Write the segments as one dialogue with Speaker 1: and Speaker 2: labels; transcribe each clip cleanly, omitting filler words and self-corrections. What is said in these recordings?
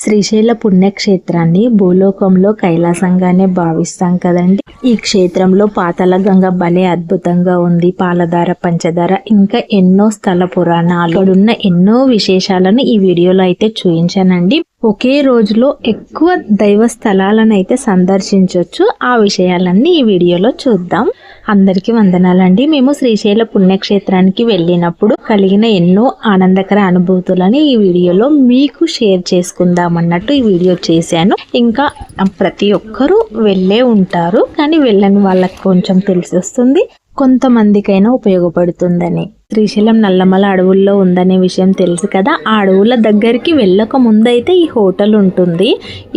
Speaker 1: శ్రీశైల పుణ్యక్షేత్రాన్ని భూలోకంలో కైలాసంగానే భావిస్తాం కదండి. ఈ క్షేత్రంలో పాతాళగంగ భలే అద్భుతంగా ఉంది. పాలధార, పంచదార, ఇంకా ఎన్నో స్థల పురాణాలు, ఉన్న ఎన్నో విశేషాలను ఈ వీడియోలో అయితే చూపించానండి. ఒకే రోజులో ఎక్కువ దైవ స్థలాలను అయితే సందర్శించవచ్చు. ఆ విషయాలన్నీ ఈ వీడియోలో చూద్దాం. అందరికీ వందనాలండి. మేము శ్రీశైల పుణ్యక్షేత్రానికి వెళ్ళినప్పుడు కలిగిన ఎన్నో ఆనందకర అనుభూతులని ఈ వీడియోలో మీకు షేర్ చేసుకుందామన్నట్టు ఈ వీడియో చేశాను. ఇంకా ప్రతి ఒక్కరూ వెళ్ళే ఉంటారు, కానీ వెళ్ళని వాళ్ళకి కొంచెం తెలిసి వస్తుంది, కొంతమందికైనా ఉపయోగపడుతుందని. శ్రీశైలం నల్లమల అడవుల్లో ఉందనే విషయం తెలుసు కదా. ఆ అడవుల దగ్గరికి వెళ్ళక ముందైతే ఈ హోటల్ ఉంటుంది.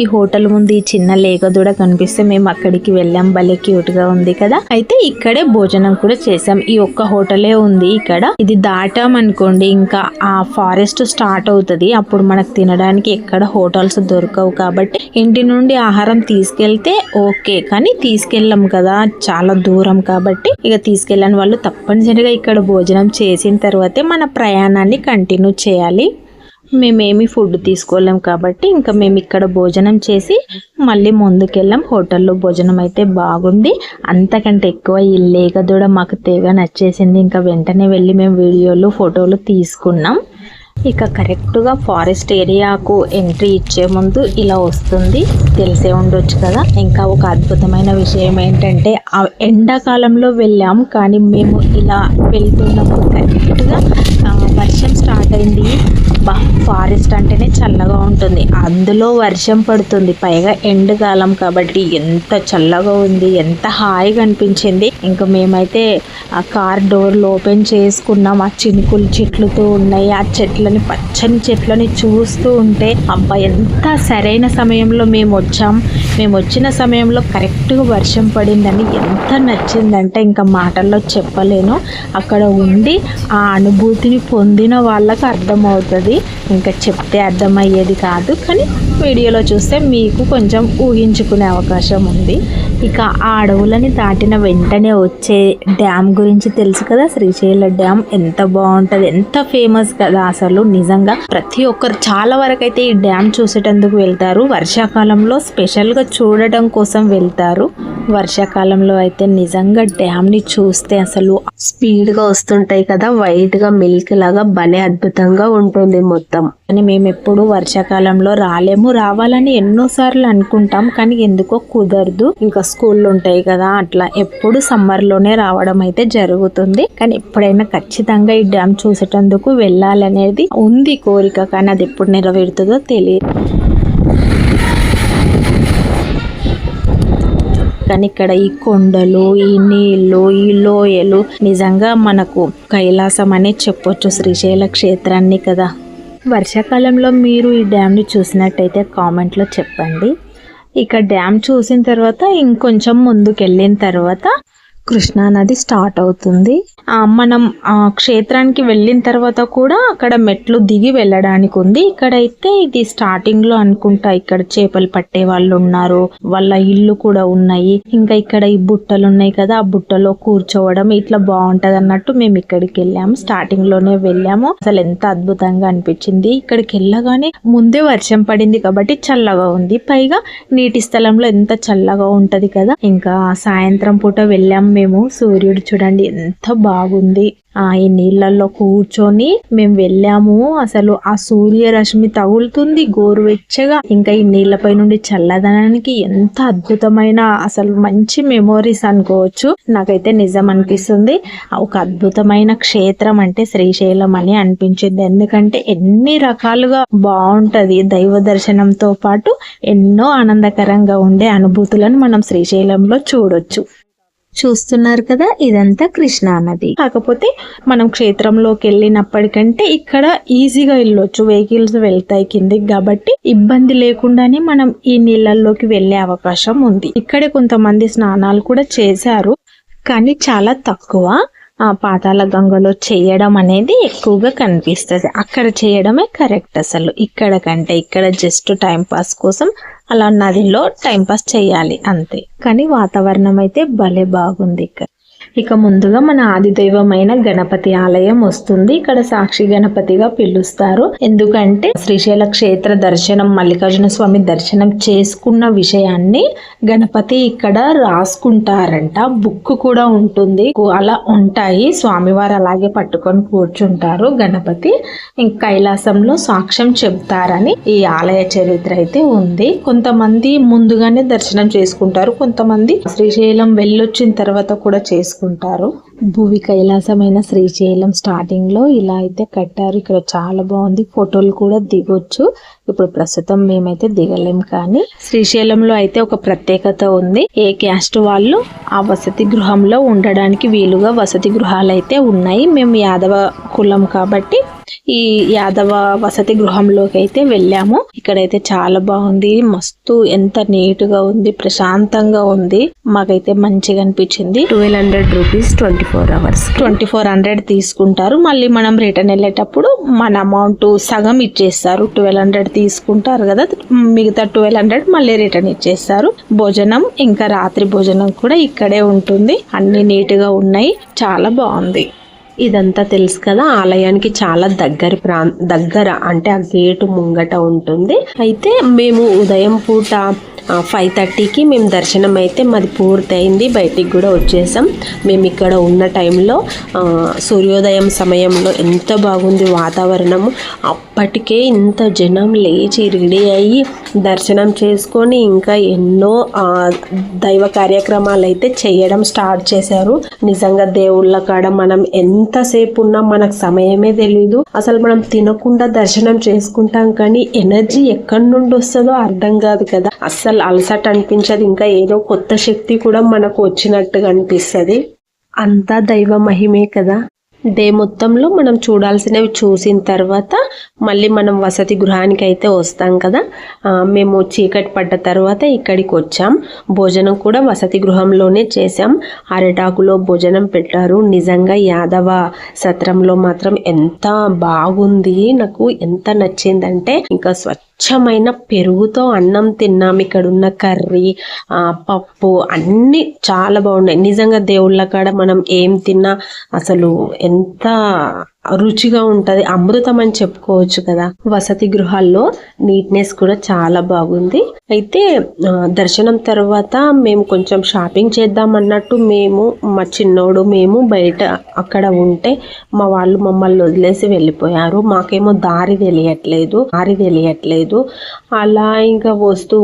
Speaker 1: ఈ హోటల్ ముందు ఈ చిన్న లేగదూడ కనిపిస్తే మేము అక్కడికి వెళ్ళాం. భలే క్యూట్ గా ఉంది కదా. అయితే ఇక్కడే భోజనం కూడా చేసాం. ఈ ఒక్క హోటలే ఉంది ఇక్కడ. ఇది దాటాం అనుకోండి ఇంకా ఆ ఫారెస్ట్ స్టార్ట్ అవుతుంది. అప్పుడు మనకు తినడానికి ఎక్కడ హోటల్స్ దొరకవు. కాబట్టి ఇంటి నుండి ఆహారం తీసుకెళ్తే ఓకే, కానీ తీసుకెళ్ళాం కదా, చాలా దూరం కాబట్టి ఇక తీసుకెళ్ళని వాళ్ళు తప్పనిసరిగా ఇక్కడ భోజనం చేసిన తర్వాతే మన ప్రయాణాన్ని కంటిన్యూ చేయాలి. మేమేమి ఫుడ్ తీసుకోలేం కాబట్టి ఇంకా మేము ఇక్కడ భోజనం చేసి మళ్ళీ ముందుకెళ్ళాం. హోటల్లో భోజనం అయితే బాగుంది. అంతకంటే ఎక్కువ ఈ లేగదూడ మాకు తెగ నచ్చేసింది. ఇంకా వెంటనే వెళ్ళి మేము వీడియోలు, ఫోటోలు తీసుకున్నాం. ఇక కరెక్ట్గా ఫారెస్ట్ ఏరియాకు ఎంట్రీ ఇచ్చే ముందు ఇలా వస్తుంది, తెలిసే ఉండొచ్చు కదా. ఇంకా ఒక అద్భుతమైన విషయం ఏంటంటే ఎండాకాలంలో వెళ్ళాం, కానీ మేము ఇలా వెళ్తున్నప్పుడు కరెక్ట్గా వర్షం స్టార్ట్ అయింది. ఫారెస్ట్ అంటేనే చల్లగా ఉంటుంది, అందులో వర్షం పడుతుంది, పైగా ఎండాకాలం కాబట్టి ఎంత చల్లగా ఉంది, ఎంత హాయిగా అనిపించింది. ఇంకా మేమైతే ఆ కార్ డోర్లు ఓపెన్ చేసుకున్నాం. ఆ చినుకులు చెట్లుతో ఉన్నాయి. ఆ చెట్లని, పచ్చని చెట్లని చూస్తూ ఉంటే అబ్బా ఎంత సరైన సమయంలో మేము వచ్చాం. మేము వచ్చిన సమయంలో కరెక్ట్గా వర్షం పడిందని ఎంత నచ్చిందంటే ఇంకా మాటల్లో చెప్పలేను. అక్కడ ఉండి ఆ అనుభూతిని పొందిన వాళ్ళకి అర్థమవుతుంది, ఇంకా చెప్తే అర్థమయ్యేది కాదు. కానీ వీడియోలో చూస్తే మీకు కొంచెం ఊహించుకునే అవకాశం ఉంది. ఇక ఆ అడవులని దాటిన వెంటనే వచ్చే డ్యామ్ గురించి తెలుసు కదా. శ్రీశైల డ్యామ్ ఎంత బాగుంటుంది, ఎంత ఫేమస్ కదా. అసలు నిజంగా ప్రతి ఒక్కరు చాలా వరకు అయితే ఈ డ్యామ్ చూసేటందుకు వెళ్తారు. వర్షాకాలంలో స్పెషల్గా చూడటం కోసం వెళ్తారు. వర్షాకాలంలో అయితే నిజంగా డ్యామ్ ని చూస్తే అసలు స్పీడ్ గా వస్తుంటాయి కదా, వైట్ గా మిల్క్ లాగా భలే అద్భుతంగా ఉంటుంది మొత్తం. కానీ మేము ఎప్పుడు వర్షాకాలంలో రావాలని ఎన్నోసార్లు అనుకుంటాం, కానీ ఎందుకో కుదరదు. ఇంకా స్కూళ్ళు ఉంటాయి కదా, అట్లా ఎప్పుడు సమ్మర్ లోనే రావడం అయితే జరుగుతుంది. కానీ ఎప్పుడైనా ఖచ్చితంగా ఈ డ్యామ్ చూసేటందుకు వెళ్ళాలనేది ఉంది కోరిక, కానీ అది ఎప్పుడు నెరవేరుతుందో తెలియదు. కానీ ఇక్కడ ఈ కొండలు, ఈ నీళ్లు, ఈ లోయలు నిజంగా మనకు కైలాసం అనే చెప్పొచ్చు శ్రీశైల క్షేత్రాన్ని కదా. వర్షాకాలంలో మీరు ఈ డ్యామ్ని చూసినట్టయితే కామెంట్లో చెప్పండి. ఇక డ్యామ్ చూసిన తర్వాత ఇంకొంచెం ముందుకు వెళ్ళిన తర్వాత కృష్ణా నది స్టార్ట్ అవుతుంది. మనం క్షేత్రానికి వెళ్ళిన తర్వాత కూడా అక్కడ మెట్లు దిగి వెళ్ళడానికి ఉంది. ఇక్కడైతే ఇది స్టార్టింగ్ లో అనుకుంటా. ఇక్కడ చేపలు పట్టే వాళ్ళు ఉన్నారు, వాళ్ళ ఇల్లు కూడా ఉన్నాయి. ఇంకా ఇక్కడ ఈ బుట్టలు ఉన్నాయి కదా, ఆ బుట్టలో కూర్చోవడం ఇట్లా బాగుంటది అన్నట్టు మేము ఇక్కడికి వెళ్ళాము. స్టార్టింగ్ లోనే వెళ్ళాము. అసలు ఎంత అద్భుతంగా అనిపించింది. ఇక్కడికి వెళ్ళగానే ముందే వర్షం పడింది కాబట్టి చల్లగా ఉంది, పైగా నీటి స్థలంలో ఎంత చల్లగా ఉంటది కదా. ఇంకా సాయంత్రం పూట వెళ్ళాము మేము. సూర్యుడు చూడండి ఎంత బాగుంది. ఈ నీళ్ళల్లో కూర్చొని మేము వెళ్ళాము. అసలు ఆ సూర్యరశ్మి తగులుతుంది గోరువెచ్చగా. ఇంకా ఈ నీళ్లపై నుండి చల్లదనానికి ఎంత అద్భుతమైన అసలు మంచి మెమోరీస్ అనుకోవచ్చు. నాకైతే నిజం అనిపిస్తుంది. ఒక అద్భుతమైన క్షేత్రం అంటే శ్రీశైలం అని అనిపించింది. ఎందుకంటే ఎన్ని రకాలుగా బాగుంటది. దైవ దర్శనంతో పాటు ఎన్నో ఆనందకరంగా ఉండే అనుభూతులను మనం శ్రీశైలంలో చూడొచ్చు. చూస్తున్నారు కదా, ఇదంతా కృష్ణా నది. కాకపోతే మనం క్షేత్రంలోకి వెళ్ళినప్పటికంటే ఇక్కడ ఈజీగా వెళ్ళొచ్చు, వెహికల్స్ వెళ్తాయి కిందికి కాబట్టి ఇబ్బంది లేకుండానే మనం ఈ నీళ్ళల్లోకి వెళ్ళే అవకాశం ఉంది. ఇక్కడే కొంతమంది స్నానాలు కూడా చేశారు, కానీ చాలా తక్కువ. పాతాళ గంగలో చేయడం అనేది ఎక్కువగా కనిపిస్తుంది. అక్కడ చేయడమే కరెక్ట్ అసలు. ఇక్కడ కంటే ఇక్కడ జస్ట్ టైం పాస్ కోసం అలా నదిలో టైం పాస్ చేయాలి అంతే. కానీ వాతావరణం అయితే భలే బాగుంది ఇక్కడ. ఇక ముందుగా మన ఆదిదైవమైన గణపతి ఆలయం వస్తుంది. ఇక్కడ సాక్షి గణపతిగా పిలుస్తారు. ఎందుకంటే శ్రీశైల క్షేత్ర దర్శనం, మల్లికార్జున స్వామి దర్శనం చేసుకున్న విషయాన్ని గణపతి ఇక్కడ రాసుకుంటారంట. బుక్ కూడా ఉంటుంది, అలా ఉంటాయి. స్వామివారు అలాగే పట్టుకొని కూర్చుంటారు. గణపతి కైలాసంలో సాక్ష్యం చెప్తారని ఈ ఆలయ చరిత్ర అయితే ఉంది. కొంతమంది ముందుగానే దర్శనం చేసుకుంటారు, కొంతమంది శ్రీశైలం వెళ్ళొచ్చిన తర్వాత కూడా చేసుకుంటారు. భూవి కైలాసమైన శ్రీశైలం స్టార్టింగ్ లో ఇలా అయితే కట్టారు. ఇక్కడ చాలా బాగుంది, ఫోటోలు కూడా దిగొచ్చు. ఇప్పుడు ప్రస్తుతం మేమైతే దిగలేం, కానీ శ్రీశైలంలో అయితే ఒక ప్రత్యేకత ఉంది. ఏ క్యాస్ట్ వాళ్ళు ఆ వసతి గృహంలో ఉండడానికి వీలుగా వసతి గృహాలు అయితే ఉన్నాయి. మేము యాదవ కులం కాబట్టి ఈ యాదవ వసతి గృహంలోకి అయితే వెళ్ళాము. ఇక్కడైతే చాలా బాగుంది, మస్తు ఎంత నీట్ గా ఉంది, ప్రశాంతంగా ఉంది. మాకైతే మంచిగా అనిపించింది. 1200 రూపీస్ 24 hours, 2400 తీసుకుంటారు. మళ్ళీ మనం రిటర్న్ వెళ్ళేటప్పుడు మన అమౌంట్ సగం ఇచ్చేస్తారు. 1200 తీసుకుంటారు కదా, మిగతా 1200 మళ్ళీ రిటర్న్ ఇచ్చేస్తారు. భోజనం ఇంకా రాత్రి భోజనం కూడా ఇక్కడే ఉంటుంది. అన్ని నీట్ గా ఉన్నాయి, చాలా బాగుంది. ఇదంతా తెలుసు కదా, ఆలయానికి చాలా దగ్గర అంటే ఆ గేటు ముంగట ఉంటుంది. అయితే మేము ఉదయం పూట 5:30కి మేము దర్శనం అయితే మాది పూర్తయింది. బయటికి కూడా వచ్చేసాం. మేము ఇక్కడ ఉన్న టైంలో సూర్యోదయం సమయంలో ఎంత బాగుంది వాతావరణము. అప్పటికే ఇంత జనం లేచి రెడీ అయ్యి దర్శనం చేసుకొని ఇంకా ఎన్నో దైవ కార్యక్రమాలు అయితే చేయడం స్టార్ట్ చేశారు. నిజంగా దేవుళ్ళ కాడ మనం ఎంతసేపు ఉన్నా మనకు సమయమే తెలీదు. అసలు మనం తినకుండా దర్శనం చేసుకుంటాం, కానీ ఎనర్జీ ఎక్కడి నుండి వస్తుందో అర్థం కాదు కదా. అస్సలు అలసట అనిపించదు, ఇంకా ఏదో కొత్త శక్తి కూడా మనకు వచ్చినట్టుగా అనిపిస్తుంది. అంతా దైవ మహిమే కదా. డే మొత్తంలో మనం చూడాల్సినవి చూసిన తర్వాత మళ్ళీ మనం వసతి గృహానికి అయితే వస్తాం కదా. మేము చీకటి పడ్డ తర్వాత ఇక్కడికి వచ్చాం. భోజనం కూడా వసతి గృహంలోనే చేసాం. అరటాకులో భోజనం పెట్టారు. నిజంగా యాదవ సత్రంలో మాత్రం ఎంత బాగుంది, నాకు ఎంత నచ్చిందంటే ఇంకా స్వచ్ఛమైన పెరుగుతో అన్నం తిన్నాం. ఇక్కడ ఉన్న కర్రీ, పప్పు అన్నీ చాలా బాగున్నాయి. నిజంగా దేవుళ్ళ కాడ మనం ఏం తిన్నా అసలు ఎంత రుచిగా ఉంటది, అమృతం అని చెప్పుకోవచ్చు కదా. వసతి గృహాల్లో నీట్నెస్ కూడా చాలా బాగుంది. అయితే దర్శనం తర్వాత మేము కొంచెం షాపింగ్ చేద్దాం అన్నట్టు మేము, మా చిన్నోడు, మేము బయట అక్కడ ఉంటే మా వాళ్ళు మమ్మల్ని వదిలేసి వెళ్ళిపోయారు. మాకేమో దారి తెలియట్లేదు. అలా ఇంకా వస్తూ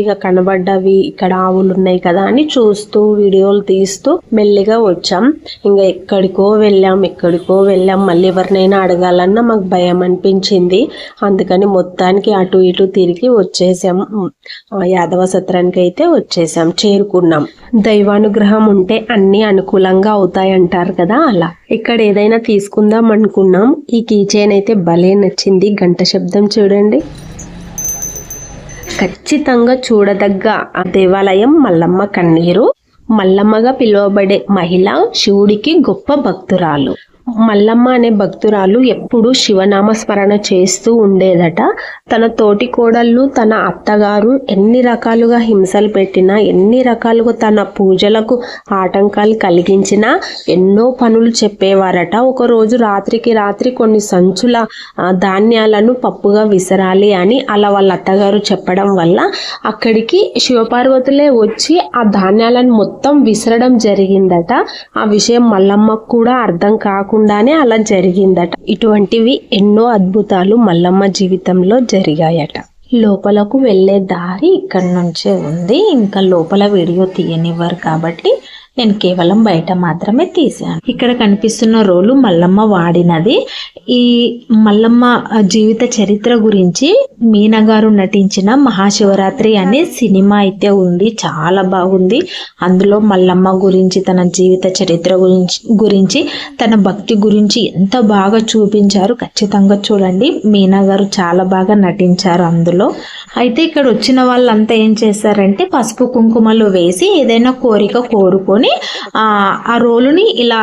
Speaker 1: ఇక కనబడ్డవి ఇక్కడ ఆవులు ఉన్నాయి కదా అని చూస్తూ వీడియోలు తీస్తూ మెల్లిగా వచ్చాం. ఇంకా ఎక్కడికో వెళ్ళాం. మళ్ళీ ఎవరినైనా అడగాలన్నా మాకు భయం అనిపించింది. అందుకని మొత్తానికి అటు ఇటు తిరిగి వచ్చేసాం. యాదవ సత్రానికి అయితే వచ్చేసాం, చేరుకున్నాం. దైవానుగ్రహం ఉంటే అన్ని అనుకూలంగా అవుతాయంటారు కదా, అలా ఇక్కడ ఏదైనా తీసుకుందాం అనుకున్నాం. ఈ కీ చైన్ అయితే భలే నచ్చింది. గంట శబ్దం చూడండి. ఖచ్చితంగా చూడదగ్గ దేవాలయం మల్లమ్మ కన్నీరు. మల్లమ్మగా పిలువబడే మహిళ శివుడికి గొప్ప భక్తురాలు. మల్లమ్మ అనే భక్తురాలు ఎప్పుడు శివనామ స్మరణ చేస్తూ ఉండేదట. తన తోటి కోడళ్ళు, తన అత్తగారు ఎన్ని రకాలుగా హింసలు పెట్టినా, ఎన్ని రకాలుగా తన పూజలకు ఆటంకాలు కలిగించినా ఎన్నో పనులు చెప్పేవారట. ఒకరోజు రాత్రికి రాత్రి కొన్ని సంచుల ధాన్యాలను పప్పుగా విసరాలి అని అలా వాళ్ళ అత్తగారు చెప్పడం వల్ల అక్కడికి శివపార్వతులే వచ్చి ఆ ధాన్యాలను మొత్తం విసరడం జరిగిందట. ఆ విషయం మల్లమ్మకు కూడా అర్థం కాకుండా అలా జరిగిందట. ఇటువంటివి ఎన్నో అద్భుతాలు మల్లమ్మ జీవితంలో జరిగాయట. లోపలకు వెళ్లే దారి ఇక్కడ నుంచే ఉంది. ఇంకా లోపల వీడియో తీయనివ్వరు కాబట్టి నేను కేవలం బయట మాత్రమే తీసాను. ఇక్కడ కనిపిస్తున్న రోలు మల్లమ్మ వాడినది. ఈ మల్లమ్మ జీవిత చరిత్ర గురించి మీనా గారు నటించిన మహాశివరాత్రి అనే సినిమా అయితే ఉంది, చాలా బాగుంది. అందులో మల్లమ్మ గురించి, తన జీవిత చరిత్ర గురించి, తన భక్తి గురించి ఎంత బాగా చూపించారు. ఖచ్చితంగా చూడండి. మీనా గారు చాలా బాగా నటించారు అందులో. అయితే ఇక్కడ వచ్చిన వాళ్ళంతా ఏం చేశారంటే పసుపు కుంకుమలు వేసి ఏదైనా కోరిక కోరుకొని తీసుకొని ఆ రోలుని ఇలా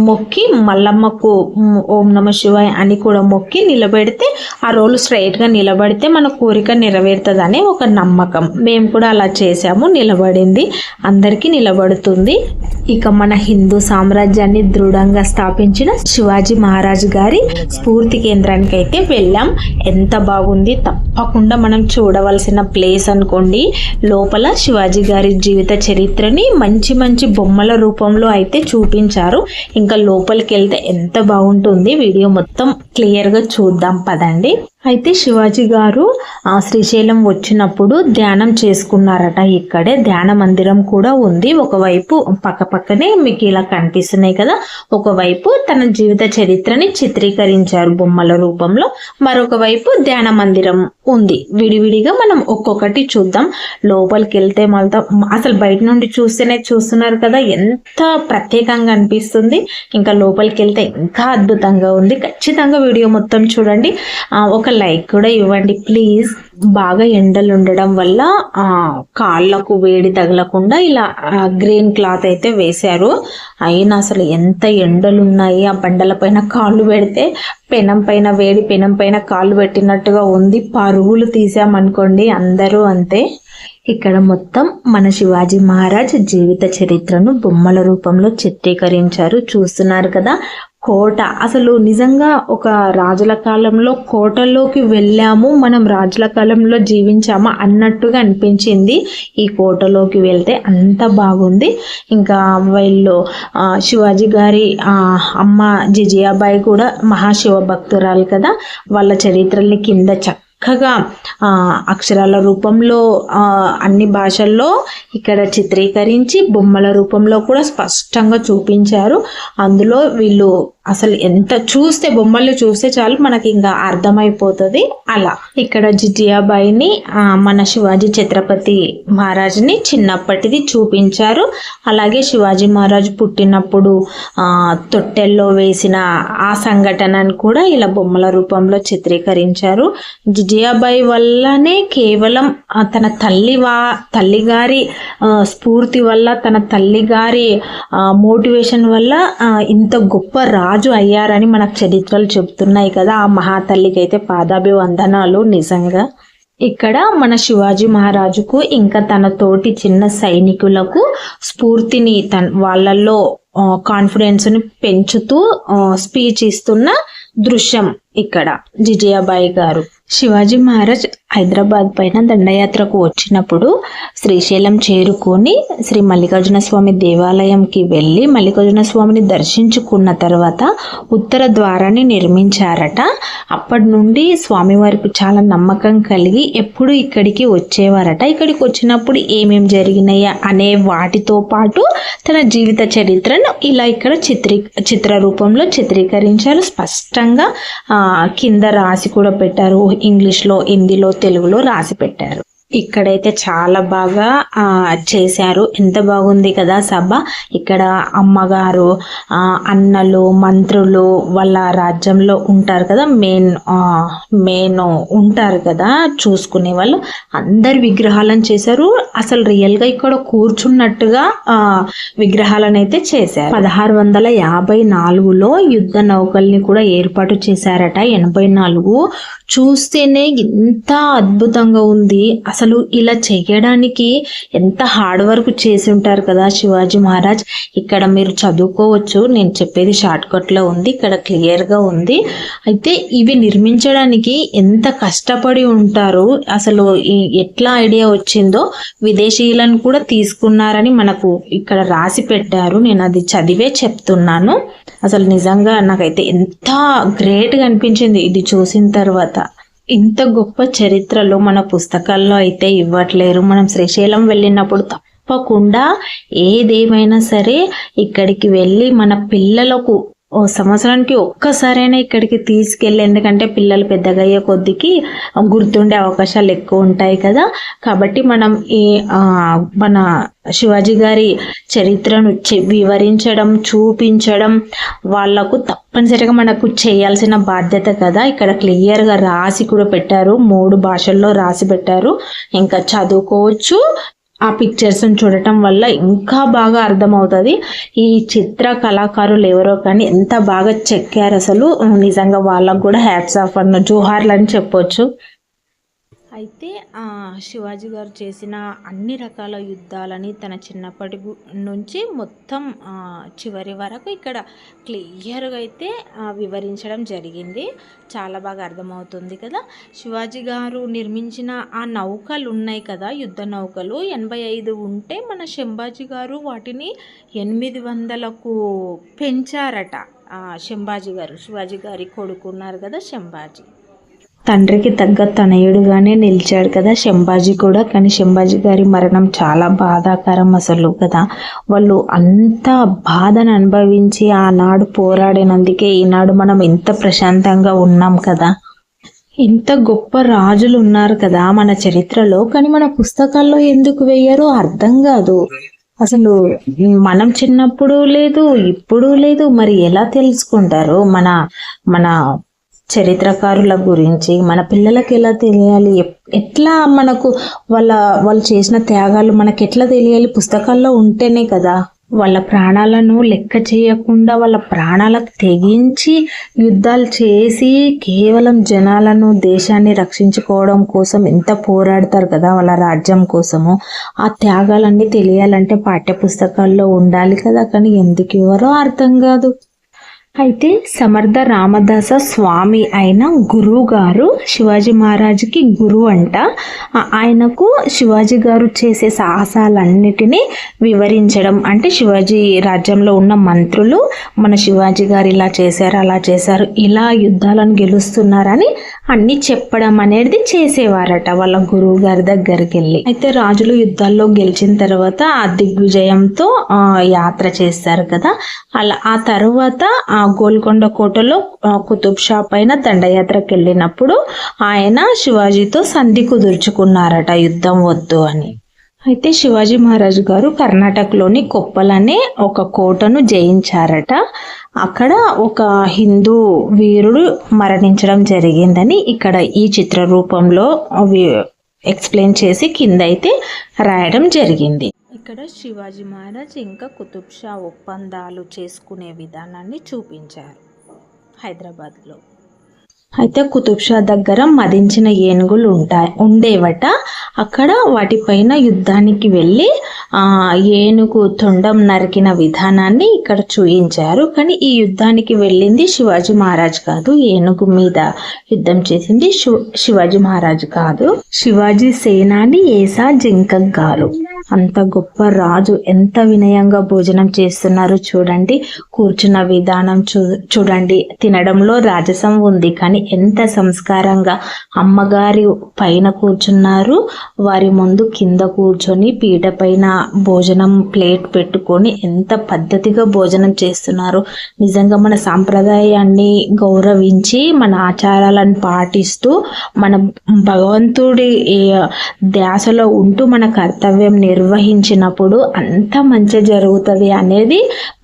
Speaker 1: మొక్కి మల్లమ్మకు ఓం నమ శివాయ అని కూడా మొక్కి నిలబెడితే ఆ రోలు స్ట్రైట్గా నిలబడితే మన కోరిక నెరవేరుతుందని ఒక నమ్మకం. మేము కూడా అలా చేసాము, నిలబడింది, అందరికీ నిలబడుతుంది. ఇక మన హిందూ సామ్రాజ్యాన్ని దృఢంగా స్థాపించిన శివాజీ మహారాజ్ గారి స్ఫూర్తి కేంద్రానికి అయితే వెళ్ళాం. ఎంత బాగుంది, తప్పకుండా మనం చూడవలసిన ప్లేస్ అనుకోండి. లోపల శివాజీ గారి జీవిత చరిత్రని మంచి మంచి బొమ్మల రూపంలో అయితే చూపించారు. ఇంకా లోపలికి వెళ్తే ఎంత బాగుంటుంది. వీడియో మొత్తం క్లియర్గా చూద్దాం పదండి. అయితే శివాజీ గారు శ్రీశైలం వచ్చినప్పుడు ధ్యానం చేసుకున్నారట. ఇక్కడే ధ్యాన మందిరం కూడా ఉంది. ఒకవైపు పక్కనే మీకు ఇలా కనిపిస్తున్నాయి కదా, ఒకవైపు తన జీవిత చరిత్రని చిత్రీకరించారు బొమ్మల రూపంలో, మరొక వైపు ధ్యాన మందిరం ఉంది. విడివిడిగా మనం ఒక్కొక్కటి చూద్దాం. లోపలికి వెళ్తే మళ్ళీ అసలు బయట నుండి చూస్తేనే చూస్తున్నారు కదా ఎంత ప్రత్యేకంగా అనిపిస్తుంది. ఇంకా లోపలికి వెళ్తే ఇంకా అద్భుతంగా ఉంది. ఖచ్చితంగా వీడియో మొత్తం చూడండి. ఒక లైక్ కూడా ఇవ్వండి ప్లీజ్. బాగా ఎండలు ఉండడం వల్ల కాళ్ళకు వేడి తగలకుండా ఇలా గ్రీన్ క్లాత్ అయితే వేశారు. అయినా అసలు ఎంత ఎండలు ఉన్నాయి. ఆ బండల పైన కాళ్ళు పెడితే పెనం పైన వేడి పెనం పైన కాళ్ళు పెట్టినట్టుగా ఉంది. పరుగులు తీసామనుకోండి అందరూ అంతే. ఇక్కడ మొత్తం మన శివాజీ మహారాజ్ జీవిత చరిత్రను బొమ్మల రూపంలో చిత్రీకరించారు. చూస్తున్నారు కదా, కోట అసలు నిజంగా ఒక రాజుల కాలంలో కోటలోకి వెళ్ళాము, మనం రాజుల కాలంలో జీవించామా అన్నట్టుగా అనిపించింది ఈ కోటలోకి వెళ్తే. అంత బాగుంది. ఇంకా వీళ్ళు శివాజీ గారి అమ్మ జిజియాబాయి కూడా మహాశివ భక్తురాలు కదా, వాళ్ళ చరిత్రల్ని కింద చక్కగా అక్షరాల రూపంలో అన్ని భాషల్లో ఇక్కడ చిత్రీకరించి బొమ్మల రూపంలో కూడా స్పష్టంగా చూపించారు. అందులో వీళ్ళు అసలు ఎంత చూస్తే బొమ్మలు చూస్తే చాలు మనకి ఇంకా అర్థమైపోతుంది. అలా ఇక్కడ జిజియాబాయిని మన శివాజీ ఛత్రపతి మహారాజ్ని చిన్నప్పటిది చూపించారు. అలాగే శివాజీ మహారాజు పుట్టినప్పుడు తొట్టెల్లో వేసిన ఆ సంఘటనను కూడా ఇలా బొమ్మల రూపంలో చిత్రీకరించారు. జిజియాబాయి వల్లనే కేవలం తన తల్లిగారి స్ఫూర్తి వల్ల, తన తల్లిగారి మోటివేషన్ వల్ల ఇంత గొప్ప రాజు అయ్యారని మనకు చరిత్రలు చెప్తున్నాయి కదా. ఆ మహాతల్లికి అయితే పాదాభివందనాలు నిజంగా. ఇక్కడ మన శివాజీ మహారాజుకు ఇంకా తన తోటి చిన్న సైనికులకు స్ఫూర్తిని వాళ్ళల్లో కాన్ఫిడెన్స్ని పెంచుతూ స్పీచ్ ఇస్తున్న దృశ్యం ఇక్కడ జిజియాబాయి గారు. శివాజీ మహారాజ్ హైదరాబాద్ పైన దండయాత్రకు వచ్చినప్పుడు శ్రీశైలం చేరుకొని శ్రీ మల్లికార్జున స్వామి దేవాలయంకి వెళ్ళి మల్లికార్జున స్వామిని దర్శించుకున్న తర్వాత ఉత్తర ద్వారాన్ని నిర్మించారట. అప్పటి నుండి స్వామివారికి చాలా నమ్మకం కలిగి ఎప్పుడు ఇక్కడికి వచ్చేవారట. ఇక్కడికి వచ్చినప్పుడు ఏమేం జరిగినాయా అనే వాటితో పాటు తన జీవిత చరిత్రను ఇలా ఇక్కడ చిత్ర రూపంలో చిత్రీకరించారు. స్పష్టంగా కింద రాసి కూడా పెట్టారు. ఇంగ్లీష్లో, హిందీలో, తెలుగులో రాసి పెట్టారు. ఇక్కడైతే చాలా బాగా చేశారు. ఎంత బాగుంది కదా సభ. ఇక్కడ అమ్మగారు, అన్నలు, మంత్రులు వాళ్ళ రాజ్యంలో ఉంటారు కదా, మెయిన్ ఉంటారు కదా చూసుకునే వాళ్ళు, అందరి విగ్రహాలను చేశారు. అసలు రియల్గా ఇక్కడ కూర్చున్నట్టుగా విగ్రహాలను అయితే చేశారు. 1654లో యుద్ధ నౌకల్ని కూడా ఏర్పాటు చేశారట. 84 చూస్తేనే ఎంత అద్భుతంగా ఉంది. అసలు ఇలా చేయడానికి ఎంత హార్డ్ వర్క్ చేసి ఉంటారు కదా శివాజీ మహారాజ్. ఇక్కడ మీరు చదువుకోవచ్చు, నేను చెప్పేది షార్ట్ కట్ లో ఉంది, ఇక్కడ క్లియర్ గా ఉంది. అయితే ఇవి నిర్మించడానికి ఎంత కష్టపడి ఉంటారు, అసలు ఎట్లా ఐడియా వచ్చిందో, విదేశీయులను కూడా తీసుకున్నారని మనకు ఇక్కడ రాసి పెట్టారు. నేను అది చదివే చెప్తున్నాను. అసలు నిజంగా నాకైతే ఎంత గ్రేట్గా అనిపించింది ఇది చూసిన తర్వాత. ఇంత గొప్ప చరిత్రలో మన పుస్తకాల్లో అయితే ఇవ్వట్లేరు. మనం శ్రీశైలం వెళ్ళినప్పుడు తప్పకుండా ఏదేమైనా సరే ఇక్కడికి వెళ్ళి మన పిల్లలకు సంవత్సరానికి ఒక్కసారైనా ఇక్కడికి తీసుకెళ్ళి, ఎందుకంటే పిల్లలు పెద్దగా అయ్యే కొద్దికి గుర్తుండే అవకాశాలు ఎక్కువ ఉంటాయి కదా. కాబట్టి మనం మన శివాజీ గారి చరిత్రను వివరించడం, చూపించడం వాళ్లకు తప్పనిసరిగా మనకు చేయాల్సిన బాధ్యత కదా. ఇక్కడ క్లియర్గా రాసి కూడా పెట్టారు, 3 భాషల్లో రాసి పెట్టారు. ఇంకా చదువుకోవచ్చు, ఆ పిక్చర్స్ చూడటం వల్ల ఇంకా బాగా అర్థమవుతుంది ఈ చిత్ర కళాకారులు ఎవరో కానీ ఎంత బాగా చెక్కారు. అసలు నిజంగా వాళ్ళకు కూడా హ్యాట్స్ ఆఫ్ అన్న జోహార్లు అని చెప్పొచ్చు. అయితే శివాజీ గారు చేసిన అన్ని రకాల యుద్ధాలని తన చిన్నప్పటి నుంచి మొత్తం చివరి వరకు ఇక్కడ క్లియర్గా అయితే వివరించడం జరిగింది. చాలా బాగా అర్థమవుతుంది కదా. శివాజీ గారు నిర్మించిన ఆ నౌకలు ఉన్నాయి కదా, యుద్ధ నౌకలు 85 ఉంటే మన శంభాజీ గారు వాటిని 800కు పెంచారట. శంభాజీ గారు, శివాజీ గారి కొడుకున్నారు కదా శంభాజీ, తండ్రికి తగ్గ తనయుడుగానే నిలిచాడు కదా శంభాజీ కూడా. కానీ శంభాజీ గారి మరణం చాలా బాధాకరం అసలు కదా. వాళ్ళు అంత బాధను అనుభవించి ఆనాడు పోరాడినందుకే ఈనాడు మనం ఎంత ప్రశాంతంగా ఉన్నాం కదా. ఇంత గొప్ప రాజులు ఉన్నారు కదా మన చరిత్రలో, కానీ మన పుస్తకాల్లో ఎందుకు వేయరో అర్థం కాదు. అసలు మనం చిన్నప్పుడు లేదు, ఇప్పుడు లేదు, మరి ఎలా తెలుసుకుంటారు మన మన చరిత్రకారుల గురించి? మన పిల్లలకి ఎలా తెలియాలి? ఎట్లా మనకు వాళ్ళు చేసిన త్యాగాలు మనకి ఎట్లా తెలియాలి? పుస్తకాల్లో ఉంటేనే కదా. వాళ్ళ ప్రాణాలను లెక్క చేయకుండా వాళ్ళ ప్రాణాలకు తెగించి యుద్ధాలు చేసి కేవలం జనాలను, దేశాన్ని రక్షించుకోవడం కోసం ఎంత పోరాడతారు కదా వాళ్ళ రాజ్యం కోసము. ఆ త్యాగాలన్నీ తెలియాలంటే పాఠ్య పుస్తకాల్లో ఉండాలి కదా. కానీ ఎందుకు ఎవరో అర్థం కాదు. అయితే సమర్థ రామదాస స్వామి అయిన గురువు గారు శివాజీ మహారాజుకి గురువు అంట. ఆయనకు శివాజీ గారు చేసే సాహసాలన్నిటినీ వివరించడం, అంటే శివాజీ రాజ్యంలో ఉన్న మంత్రులు మన శివాజీ గారు ఇలా చేశారు, అలా చేశారు, ఇలా యుద్ధాలను గెలుస్తున్నారని అన్ని చెప్పడం అనేది చేసేవారట వాళ్ళ గురువు గారి దగ్గరికి వెళ్ళి. అయితే రాజులు యుద్ధాల్లో గెలిచిన తర్వాత ఆ దిగ్విజయంతో యాత్ర చేస్తారు కదా. అలా ఆ తర్వాత గోల్కొండ కోటలో కుతుబ్ షా పైన దండయాత్రకు వెళ్ళినప్పుడు ఆయన శివాజీతో సంధి కుదుర్చుకున్నారట యుద్ధం వద్దు అని. అయితే శివాజీ మహారాజు గారు కర్ణాటకలోని కొప్పల్ అనే ఒక కోటను జయించారట. అక్కడ ఒక హిందూ వీరుడు మరణించడం జరిగిందని ఇక్కడ ఈ చిత్ర రూపంలో ఎక్స్ప్లెయిన్ చేసి కింద అయితే రాయడం జరిగింది. ఇక్కడ శివాజీ మహారాజ్ ఇంకా కుతుబ్ షా ఒప్పందాలు చేసుకునే విధానాన్ని చూపించారు హైదరాబాద్లో. అయితే కుతుబ్ షా దగ్గర మదించిన ఏనుగులు ఉండేవట. అక్కడ వాటిపైన యుద్ధానికి వెళ్ళి ఏనుగు తొండం నరికిన విధానాన్ని ఇక్కడ చూయించారు. కానీ ఈ యుద్ధానికి వెళ్ళింది శివాజీ మహారాజ్ కాదు, ఏనుగు మీద యుద్ధం చేసింది శివాజీ మహారాజ్ కాదు, శివాజీ సేనాని ఏసా జింకక్ గారు. అంత గొప్ప రాజు ఎంత వినయంగా భోజనం చేస్తున్నారు చూడండి. కూర్చున్న విధానం చూడండి. తినడంలో రాజసం ఉంది, కానీ ఎంత సంస్కారంగా అమ్మగారి పైన కూర్చున్నారు, వారి ముందు కింద కూర్చొని పీట పైన భోజనం ప్లేట్ పెట్టుకొని ఎంత పద్ధతిగా భోజనం చేస్తున్నారు. నిజంగా మన సాంప్రదాయాన్ని గౌరవించి మన ఆచారాలను పాటిస్తూ మన భగవంతుడి ధ్యాసలో ఉంటూ మన కర్తవ్యం నిర్వహించినప్పుడు అంత మంచి జరుగుతుంది అనేది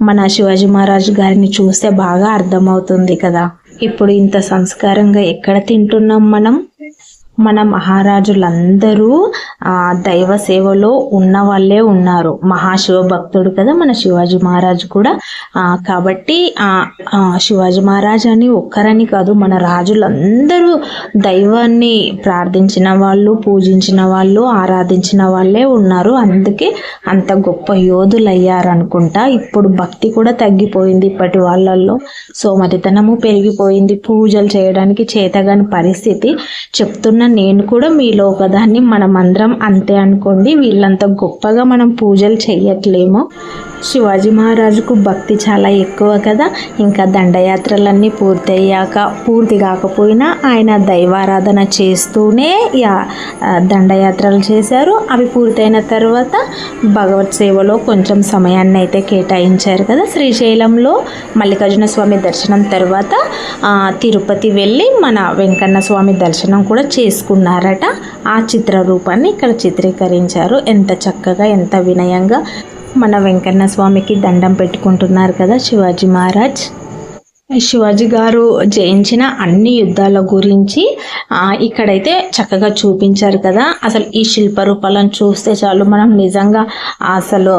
Speaker 1: మన శివాజీ మహారాజ్ గారిని చూస్తే బాగా అర్థమవుతుంది కదా. ఇప్పుడు ఇంత సంస్కారంగా ఎక్కడ తింటున్నాం మనం? మన మహారాజులందరూ దైవ సేవలో ఉన్న వాళ్ళే ఉన్నారు. మహాశివ భక్తుడు కదా మన శివాజీ మహారాజు కూడా. కాబట్టి శివాజీ మహారాజ్ అని ఒక్కరని కాదు, మన రాజులందరూ దైవాన్ని ప్రార్థించిన వాళ్ళు, పూజించిన వాళ్ళు, ఆరాధించిన వాళ్ళే ఉన్నారు. అందుకే అంత గొప్ప యోధులు అయ్యారనుకుంటా. ఇప్పుడు భక్తి కూడా తగ్గిపోయింది ఇప్పటి వాళ్ళల్లో, సోమరితనము పెరిగిపోయింది, పూజలు చేయడానికి చేతగాని పరిస్థితి. చెప్తున్న నేను కూడా మీలో ఒకదాన్ని, మనమందరం అంతే అనుకోండి. వీళ్ళంత గొప్పగా మనం పూజలు చెయ్యట్లేము. శివాజీ మహారాజుకు భక్తి చాలా ఎక్కువ కదా. ఇంకా దండయాత్రలన్నీ పూర్తి కాకపోయినా ఆయన దైవారాధన చేస్తూనే దండయాత్రలు చేశారు. అవి పూర్తయిన తర్వాత భగవత్ సేవలో కొంచెం సమయాన్ని అయితే కేటాయించారు కదా. శ్రీశైలంలో మల్లికార్జున స్వామి దర్శనం తర్వాత తిరుపతి వెళ్ళి మన వెంకన్న స్వామి దర్శనం కూడా చేసుకున్నారట. ఆ చిత్ర రూపాన్ని ఇక్కడ చిత్రీకరించారు. ఎంత చక్కగా, ఎంత వినయంగా మన వెంకన్న స్వామికి దండం పెట్టుకుంటున్నారు కదా శివాజీ మహారాజ్. శివాజీ గారు జయించిన అన్ని యుద్ధాల గురించి ఇక్కడైతే చక్కగా చూపించారు కదా. అసలు ఈ శిల్ప రూపాలను చూస్తే చాలు మనం నిజంగా అసలు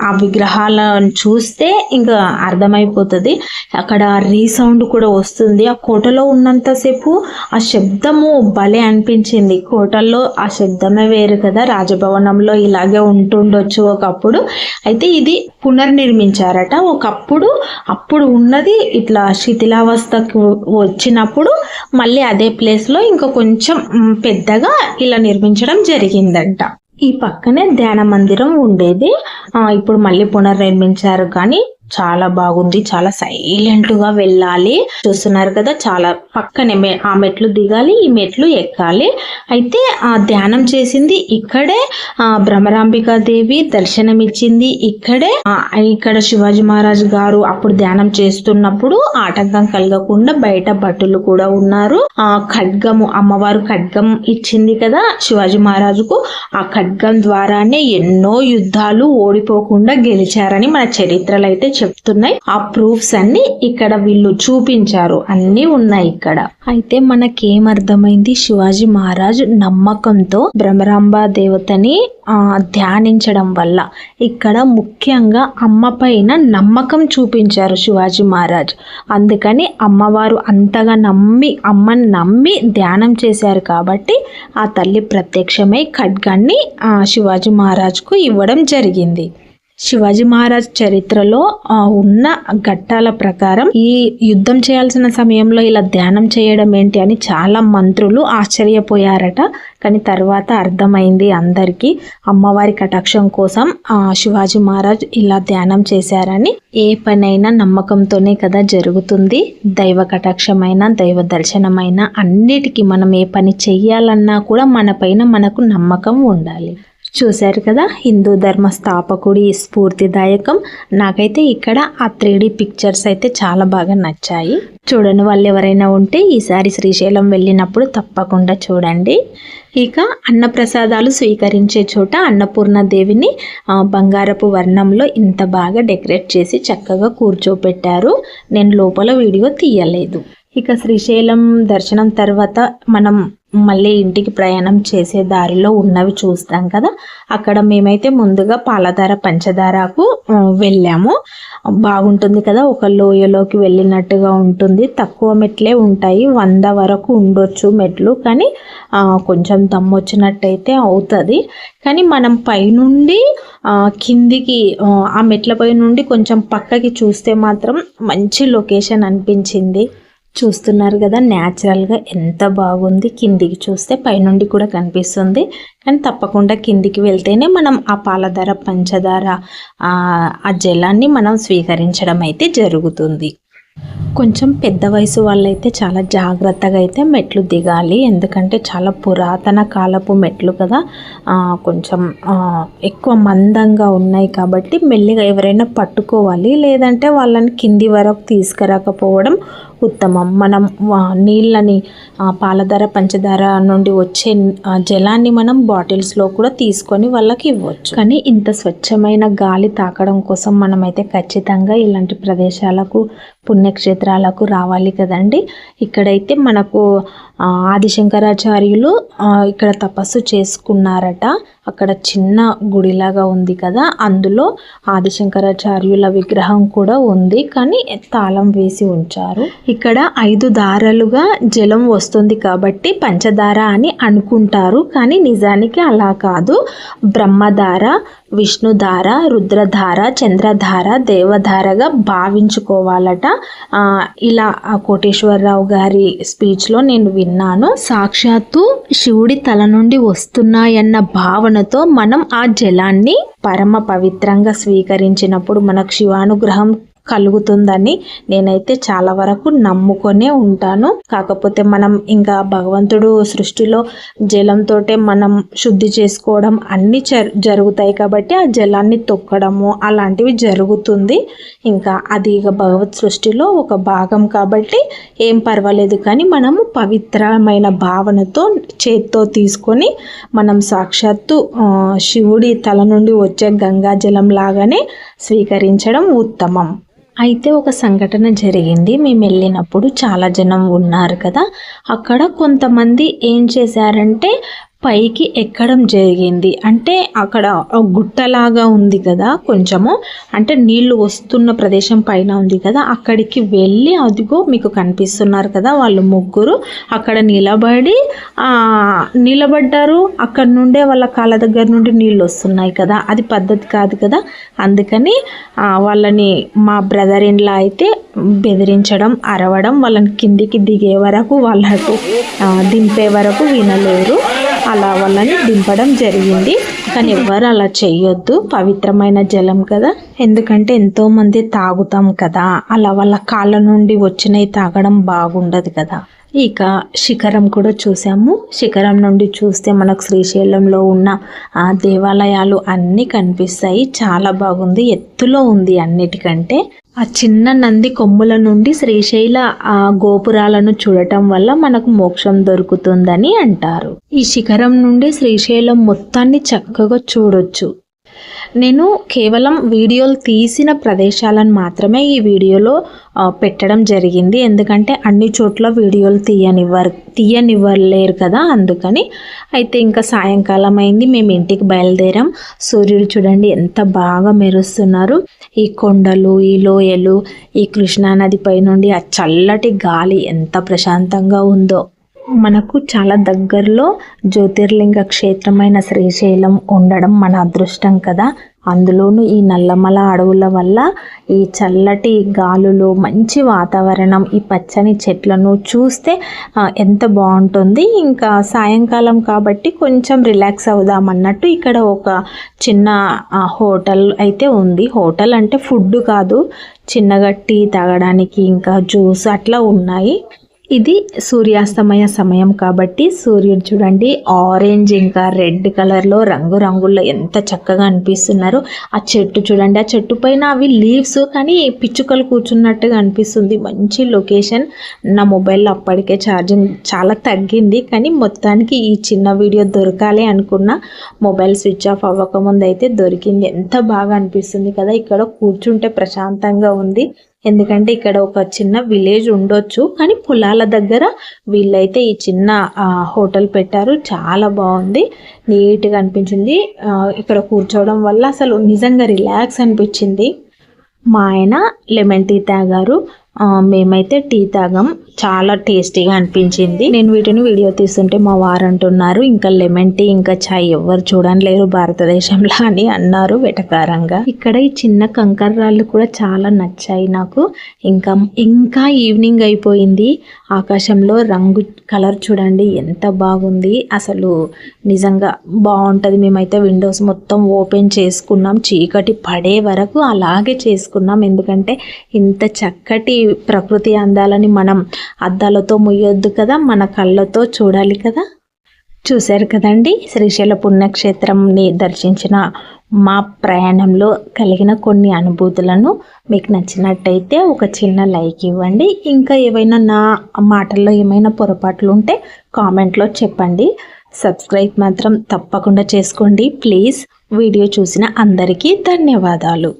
Speaker 1: ఆ విగ్రహాలను చూస్తే ఇంకా అర్థమైపోతుంది. అక్కడ రీసౌండ్ కూడా వస్తుంది. ఆ కోటలో ఉన్నంతసేపు ఆ శబ్దము భలే అనిపించింది. కోటల్లో ఆ శబ్దమే వేరు కదా. రాజభవనంలో ఇలాగే ఉంటుండొచ్చు ఒకప్పుడు. అయితే ఇది పునర్నిర్మించారట. అప్పుడు ఉన్నది ఇట్లా శిథిలావస్థకు వచ్చినప్పుడు మళ్ళీ అదే ప్లేస్లో ఇంకా కొంచెం పెద్దగా ఇలా నిర్మించడం జరిగిందంట. ఈ పక్కనే ధ్యాన మందిరం ఉండేది. ఇప్పుడు మళ్ళీ పునర్నిర్మించారు కానీ చాలా బాగుంది. చాలా సైలెంట్ గా వెళ్ళాలి. చూస్తున్నారు కదా, చాలా పక్కనే ఆ మెట్లు దిగాలి, ఈ మెట్లు ఎక్కాలి. అయితే ఆ ధ్యానం చేసింది ఇక్కడే. భ్రమరాంబికా దేవి దర్శనమిచ్చింది ఇక్కడే. ఇక్కడ శివాజీ మహారాజ్ గారు అప్పుడు ధ్యానం చేస్తున్నప్పుడు ఆటంకం కలగకుండా బయట భటులు కూడా ఉన్నారు. ఖడ్గము, అమ్మవారు ఖడ్గం ఇచ్చింది కదా శివాజీ మహారాజుకు. ఆ ఖడ్గం ద్వారానే ఎన్నో యుద్ధాలు ఓడిపోకుండా గెలిచారని మన చరిత్రలు అయితే చెప్తున్నాయి. ఆ ప్రూఫ్స్ అన్ని ఇక్కడ వీళ్ళు చూపించారు, అన్ని ఉన్నాయి ఇక్కడ. అయితే మనకేమర్థమైంది, శివాజీ మహారాజ్ నమ్మకంతో భ్రమరాంబ దేవతని ధ్యానించడం వల్ల ఇక్కడ ముఖ్యంగా అమ్మ పైన నమ్మకం చూపించారు శివాజీ మహారాజ్. అందుకని అమ్మవారు అంతగా అమ్మని నమ్మి ధ్యానం చేశారు కాబట్టి ఆ తల్లి ప్రత్యక్షమై ఖడ్గాన్ని శివాజీ మహారాజ్కు ఇవ్వడం జరిగింది. శివాజీ మహారాజ్ చరిత్రలో ఉన్న ఘట్టాల ప్రకారం ఈ యుద్ధం చేయాల్సిన సమయంలో ఇలా ధ్యానం చేయడం ఏంటి అని చాలా మంత్రులు ఆశ్చర్యపోయారట. కానీ తర్వాత అర్థమైంది అందరికీ, అమ్మవారి కటాక్షం కోసం శివాజీ మహారాజ్ ఇలా ధ్యానం చేశారని. ఏ పనైనా నమ్మకంతోనే కదా జరుగుతుంది. దైవ కటాక్షమైన, దైవ దర్శనమైన అన్నిటికీ మనం ఏ పని చెయ్యాలన్నా కూడా మన పైన మనకు నమ్మకం ఉండాలి. చూశారు కదా, హిందూ ధర్మ స్థాపకుడి స్ఫూర్తిదాయకం. నాకైతే ఇక్కడ ఆ 3D పిక్చర్స్ అయితే చాలా బాగా నచ్చాయి. చూడని వాళ్ళు ఎవరైనా ఉంటే ఈసారి శ్రీశైలం వెళ్ళినప్పుడు తప్పకుండా చూడండి. ఇక అన్నప్రసాదాలు స్వీకరించే చోట అన్నపూర్ణదేవిని బంగారపు వర్ణంలో ఇంత బాగా డెకరేట్ చేసి చక్కగా కూర్చోపెట్టారు. నేను లోపల వీడియో తీయలేదు. ఇక శ్రీశైలం దర్శనం తర్వాత మనం మళ్ళీ ఇంటికి ప్రయాణం చేసే దారిలో ఉన్నవి చూస్తాం కదా. అక్కడ మేమైతే ముందుగా పాలధార పంచదారకు వెళ్ళాము. బాగుంటుంది కదా, ఒక లోయలోకి వెళ్ళినట్టుగా ఉంటుంది. తక్కువ మెట్లే ఉంటాయి, 100 వరకు ఉండొచ్చు మెట్లు. కానీ కొంచెం దమ్ము వచ్చినట్టయితే అవుతుంది. కానీ మనం పైనుండి కిందికి ఆ మెట్లపై నుండి కొంచెం పక్కకి చూస్తే మాత్రం మంచి లొకేషన్ అనిపించింది. చూస్తున్నారు కదా, న్యాచురల్గా ఎంత బాగుంది. కిందికి చూస్తే పైనుండి కూడా కనిపిస్తుంది. కానీ తప్పకుండా కిందికి వెళ్తేనే మనం ఆ పాలధార పంచదార ఆ జలాన్ని మనం స్వీకరించడం అయితే జరుగుతుంది. కొంచెం పెద్ద వయసు వాళ్ళైతే చాలా జాగ్రత్తగా అయితే మెట్లు దిగాలి. ఎందుకంటే చాలా పురాతన కాలపు మెట్లు కదా, కొంచెం ఎక్కువ మందంగా ఉన్నాయి కాబట్టి మెల్లిగా ఎవరైనా పట్టుకోవాలి. లేదంటే వాళ్ళని కింది వరకు తీసుకురాకపోవడం ఉత్తమం. మనం నీళ్ళని పాలధార పంచదార నుండి వచ్చే జలాన్ని మనం బాటిల్స్లో కూడా తీసుకొని వాళ్ళకి ఇవ్వచ్చు. కానీ ఇంత స్వచ్ఛమైన గాలి తాకడం కోసం మనమైతే ఖచ్చితంగా ఇలాంటి ప్రదేశాలకు, పుణ్యక్షేత్రాలకు రావాలి కదండి. ఇక్కడైతే మనకు ఆదిశంకరాచార్యులు ఇక్కడ తపస్సు చేసుకున్నారట. అక్కడ చిన్న గుడిలాగా ఉంది కదా, అందులో ఆదిశంకరాచార్యుల విగ్రహం కూడా ఉంది. కానీ తాళం వేసి ఉంచారు. ఇక్కడ 5 దారాలుగా జలం వస్తుంది కాబట్టి పంచదార అని అనుకుంటారు. కానీ నిజానికి అలా కాదు. బ్రహ్మధార, విష్ణుధార, రుద్రధార, చంద్రధార, దేవధారగా భావించుకోవాలట. ఇలా కోటేశ్వరరావు గారి స్పీచ్లో నేను విన్నాను. సాక్షాత్తు శివుడి తల నుండి వస్తున్నాయన్న భావనతో మనం ఆ జలాన్ని పరమ పవిత్రంగా స్వీకరించినప్పుడు మనకు శివానుగ్రహం కలుగుతుందని నేనైతే చాలా వరకు నమ్ముకొనే ఉంటాను. కాకపోతే మనం ఇంకా భగవంతుడు సృష్టిలో జలంతోటే మనం శుద్ధి చేసుకోవడం అన్నీ జరుగుతాయి కాబట్టి ఆ జలాన్ని తొక్కడము అలాంటివి జరుగుతుంది. ఇంకా అది ఇక భగవత్ సృష్టిలో ఒక భాగం కాబట్టి ఏం పర్వాలేదు. కానీ మనము పవిత్రమైన భావనతో చేత్తో తీసుకొని మనం సాక్షాత్తు శివుడి తల నుండి వచ్చే గంగా జలం లాగానే స్వీకరించడం ఉత్తమం. అయితే ఒక సంఘటన జరిగింది. మేము వెళ్ళినప్పుడు చాలా జనం ఉన్నారు కదా, అక్కడ కొంతమంది ఏం చేశారంటే పైకి ఎక్కడం జరిగింది. అంటే అక్కడ గుట్టలాగా ఉంది కదా, కొంచెము అంటే నీళ్లు వస్తున్న ప్రదేశం పైన ఉంది కదా, అక్కడికి వెళ్ళి అదిగో మీకు కనిపిస్తున్నారు కదా వాళ్ళు ముగ్గురు అక్కడ నిలబడ్డారు. అక్కడ నుండే వాళ్ళ కాళ్ళ దగ్గర నుండి నీళ్ళు వస్తున్నాయి కదా, అది పద్ధతి కాదు కదా. అందుకని వాళ్ళని మా బ్రదర్ ఇన్లా అయితే బెదిరించడం, అరవడం, వాళ్ళని కిందికి దిగే వరకు వాళ్ళకు దింపే వరకు వినలేరు, అలా వాళ్ళని దింపడం జరిగింది. కానీ ఎవరు అలా చేయొద్దు, పవిత్రమైన జలం కదా, ఎందుకంటే ఎంతోమంది తాగుతాం కదా, అలా వాళ్ళ కాళ్ళ నుండి వచ్చినవి తాగడం బాగుండదు కదా. ఇక శిఖరం కూడా చూసాము. శిఖరం నుండి చూస్తే మనకు శ్రీశైలంలో ఉన్న దేవాలయాలు అన్నీ కనిపిస్తాయి. చాలా బాగుంది, ఎత్తులో ఉంది అన్నిటికంటే. ఆ చిన్న నంది కొమ్ముల నుండి శ్రీశైల గోపురాలను చూడటం వల్ల మనకు మోక్షం దొరుకుతుందని అంటారు. ఈ శిఖరం నుండి శ్రీశైలం మొత్తాన్ని చక్కగా చూడొచ్చు. నేను కేవలం వీడియోలు తీసిన ప్రదేశాలను మాత్రమే ఈ వీడియోలో పెట్టడం జరిగింది, ఎందుకంటే అన్ని చోట్ల వీడియోలు తీయనివ్వలేరు కదా, అందుకని. అయితే ఇంకా సాయంకాలం అయింది, మేము ఇంటికి బయలుదేరాం. సూర్యుడు చూడండి ఎంత బాగా మెరుస్తున్నారు. ఈ కొండలు, ఈ లోయలు, ఈ కృష్ణానది పై నుండి ఆ చల్లటి గాలి ఎంత ప్రశాంతంగా ఉందో. మనకు చాలా దగ్గరలో జ్యోతిర్లింగ క్షేత్రమైన శ్రీశైలం ఉండడం మన అదృష్టం కదా. అందులోనూ ఈ నల్లమల అడవుల వల్ల ఈ చల్లటి గాలులు, మంచి వాతావరణం, ఈ పచ్చని చెట్లను చూస్తే ఎంత బాగుంటుంది. ఇంకా సాయంకాలం కాబట్టి కొంచెం రిలాక్స్ అవుదామన్నట్టు ఇక్కడ ఒక చిన్న హోటల్ అయితే ఉంది. హోటల్ అంటే ఫుడ్ కాదు, చిన్నగా టీ తాగడానికి ఇంకా జ్యూస్ అట్లా ఉన్నాయి. ఇది సూర్యాస్తమయ సమయం కాబట్టి సూర్యుడు చూడండి ఆరెంజ్ ఇంకా రెడ్ కలర్లో రంగురంగుల్లో ఎంత చక్కగా అనిపిస్తున్నారు. ఆ చెట్టు చూడండి, ఆ చెట్టు పైన అవి లీవ్స్ కానీ పిచ్చుకలు కూర్చున్నట్టుగా అనిపిస్తుంది. మంచి లొకేషన్. నా మొబైల్లో అప్పటికే ఛార్జింగ్ చాలా తగ్గింది, కానీ మొత్తానికి ఈ చిన్న వీడియో దొరకాలి అనుకున్న మొబైల్ స్విచ్ ఆఫ్ అవ్వకముందు అయితే దొరికింది. ఎంత బాగా అనిపిస్తుంది కదా, ఇక్కడ కూర్చుంటే ప్రశాంతంగా ఉంది. ఎందుకంటే ఇక్కడ ఒక చిన్న విలేజ్ ఉండొచ్చు, కానీ పొలాల దగ్గర వీళ్ళైతే ఈ చిన్న హోటల్ పెట్టారు. చాలా బాగుంది, నీట్గా అనిపించింది. ఇక్కడ కూర్చోవడం వల్ల అసలు నిజంగా రిలాక్స్ అనిపించింది. మా ఆయన లెమన్ టీ తాగారు, మేమైతే టీ తాగాం. చాలా టేస్టీగా అనిపించింది. నేను వీటిని వీడియో తీస్తుంటే మా వారు అంటున్నారు, ఇంకా లెమన్ టీ ఇంకా చాయ్ ఎవరు చూడలేరు భారతదేశంలో అని అన్నారు వెటకారంగా. ఇక్కడ ఈ చిన్న కంకర రాళ్ళు కూడా చాలా నచ్చాయి నాకు. ఇంకా ఈవినింగ్ అయిపోయింది. ఆకాశంలో రంగు కలర్ చూడండి ఎంత బాగుంది, అసలు నిజంగా బాగుంటుంది. మేమైతే విండోస్ మొత్తం ఓపెన్ చేసుకున్నాం, చీకటి పడే వరకు అలాగే చేసుకున్నాం. ఎందుకంటే ఇంత చక్కటి ప్రకృతి అందాలని మనం అద్దాలతో ముయ్యొద్దు కదా, మన కళ్ళతో చూడాలి కదా. చూశారు కదండి, శ్రీశైల పుణ్యక్షేత్రంని దర్శించిన మా ప్రయాణంలో కలిగిన కొన్ని అనుభూతులను. మీకు నచ్చినట్టయితే ఒక చిన్న లైక్ ఇవ్వండి. ఇంకా ఏవైనా నా మాటల్లో ఏమైనా పొరపాట్లు ఉంటే కామెంట్లో చెప్పండి. సబ్స్క్రైబ్ మాత్రం తప్పకుండా చేసుకోండి ప్లీజ్. వీడియో చూసిన అందరికీ ధన్యవాదాలు.